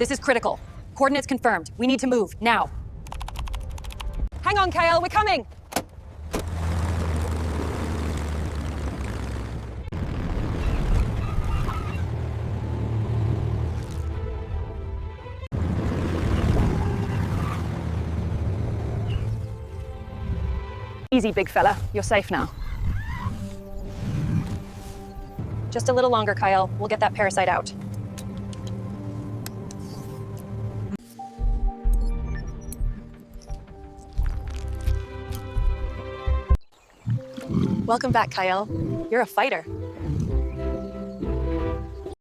This is critical. Coordinates confirmed. We need to move, now. Hang on, Kyle, we're coming! Easy, big fella. You're safe now. Just a little longer, Kyle. We'll get that parasite out. Welcome back, Kyle. You're a fighter.